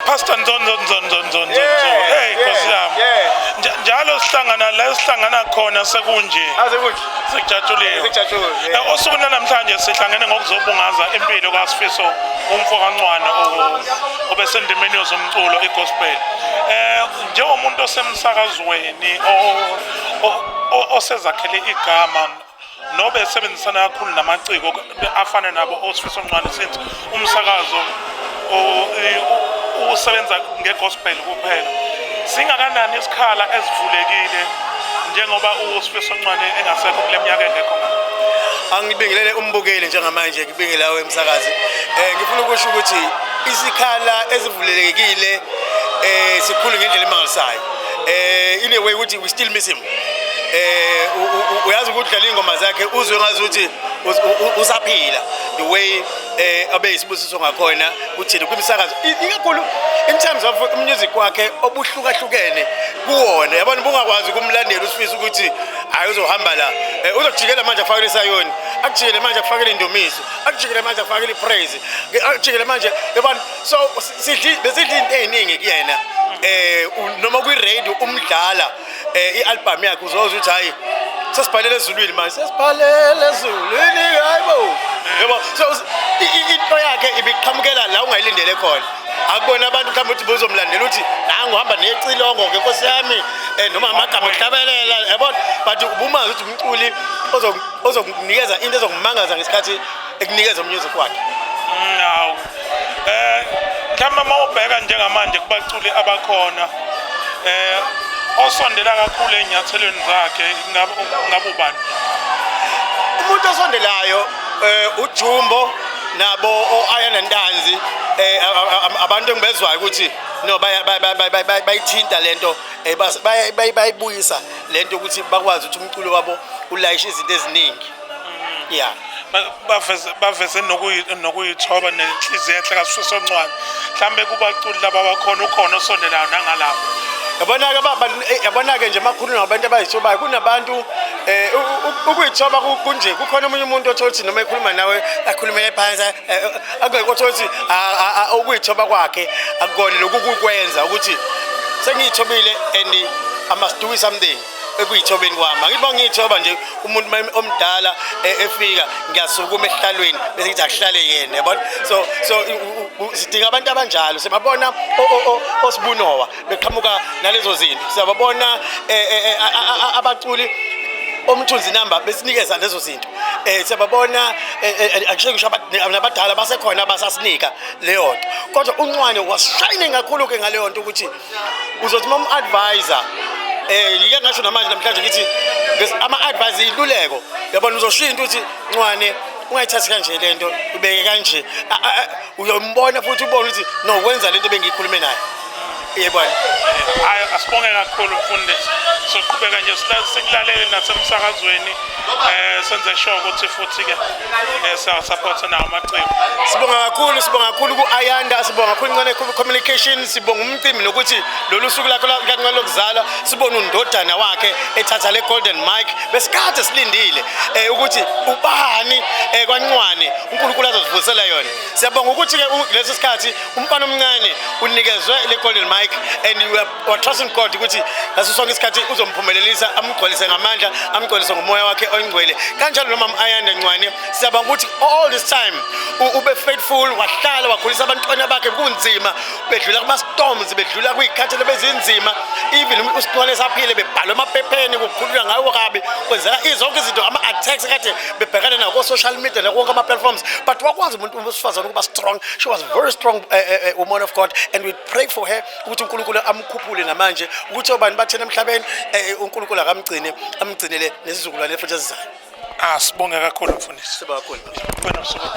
Pastor Nzonzo. Hey, Nkosi yami. Njalo sihlangana khona sekunje. Sekujatshulile. Osukwini namhlanje sihlangene ngokuzobungaza impilo kaSifiso umfokancwane obesendimeni yozomculo igospel. Njengomuntu osemsakazweni osezakhele igama nobe sebenzisana kakhulu namaciko afana nabo oSifiso Ncwane senze umsakazo usebenza ngegospel kuphela. Singakanani isikhala ezivulekile njengoba uSifiso Ncwane engasekho kule minyaka engekho manje? Angibingelele umbukeli njengamanje ngibingelawe emsakazi. Ngifuna ukusho ukuthi isikhala ezivulekile sikhulu ngendlela emangalisayo. In a way ukuthi we still miss him. Uyazi ukuthi dlala ingoma zakhe uzwe ngazi ukuthi usaphila the way abe isibusiso ngakhona uthini kumsakazo ikakhulu in terms of music wakhe obuhlukahlukene kuwona yabona bungakwazi kumlandela uSifiso ukuthi hayi uzohamba la uzojikela manje afakele isayoni akujikele manje akufakele indumiso akujikele manje akufakele ipraise akujikele manje yabona so besidla into eziningi kuyena noma kwi radio umdlala ialbum yakhe uzoza uthi hayi sesibhalele ezulwini manje sesibhalele ezulwini hayibo yebo so into yakhe ibiqhamukela la ungayilindele khona akubona abantu mhlawumbe ukuthi bozomlandela uthi nangu hamba necilongo ke Nkosi yami noma amagama okuhlabelela yabona but ubumazi ukuthi umculi ozokunikeza into ezokumangaza ngesikhathi ekunikeza umusic wakhe. Hawu mhlawumbe mawubheka njengamanje kubaculi abakhona osondela kakhulu enyathelweni zakhe ngabe ubani? Umuntu osondelayo uJumbo nabo oAyana Ntanzi abantu engibezwayo ukuthi no bayithinta lento bayibuyisa lento ukuthi bakwazi ukuthi umculo wabo ulayisha izinto eziningi. Yeah. Baveze nokuyithoba nenhliziyo enhle kaSifiso Ncwane mhlambe kubaculi laba bakhona ukhona osondelayo nangalapho. Yabona-ke nje makhuluma ngabantu abayithobayo kunabantu ukuyithoba kunje kukhona omunye umuntu othothi noma ekhuluma nawe akhulumele phansi akekho othothi ukuyithoba kwakhe akukona lokukwenza ukuthi sengiyithobile and I must do something ekuyithobeni kwami ngibonga ngiyithoba nje umuntu omdala efika ngiyasukuma ehlalweni bese ngithi akuhlale yena yabona so sidinga abantu abanjalo sibabona osibunowa beqhamuka nalezo zinto siyababona abaculi omthunzi number besinikeza lezo zinto siyababona akusho ngisho abadala basekhona abasasinika leyo nto kodwa uNcwane was shining kakhulu ke ngaleyo nto ukuthi uzothi mama advisor ngike ngasho namanje namhlanje ngithi ama advice iluleko yabona uzoshintsha ukuthi Ncwane ungayithathi kanje lento ubeke kanje uyombona futhi ubone ukuthi no wenza lento bengikhulume naye yebona asibonge kakhulu mfundisi soqhubeka nje sikulalele nasemsakazweni senze sure ukuthi futhi ke support nawo amaciko. Sibonga kakhulu kuAyanda sibonga kakhulu Ncwane communication sibonga umcimbi nokuthi lolu suku lakho lokuzalwa sibona undodana wakhe ethatha le golden mic besikade silindile ukuthi ubani kwaNcwane uNkulunkulu azosivusela yona. Siyabonga ukuthi ke leso sikhathi umfana omncane unikezwe le golden mic and we are trusting God ukuthi ngaso sonke isikhathi uzomphumelelisa amgcwalise ngamandla amgcwalise ngomoya wakhe oyingcwele kanjalo noma Ayanda Ncwane siyabonga ukuthi all this time ube faithful wahlala wakhulisa abantwana bakhe kunzima bedlula kuma storms bedlula kuyikhathele bezinzima even uSincwane saphile bebhala emaphepheni kukhulunywa ngawo kabi kwenzeka izonke izinto ama attacks kade bebhekana nawo ku social media nakonke ama platforms but wakwazi umuntu wesifazana ukuba strong. She was very strong woman of God and we pray for her ukuthi uNkulunkulu amkhuphule namanje ukuthi obani bathena emhlabeni uNkulunkulu amgcinele nesizukulwane futhi esizayo. Sibonge kakhulu mfundisi. Sibonga kakhulu. Wena usuku.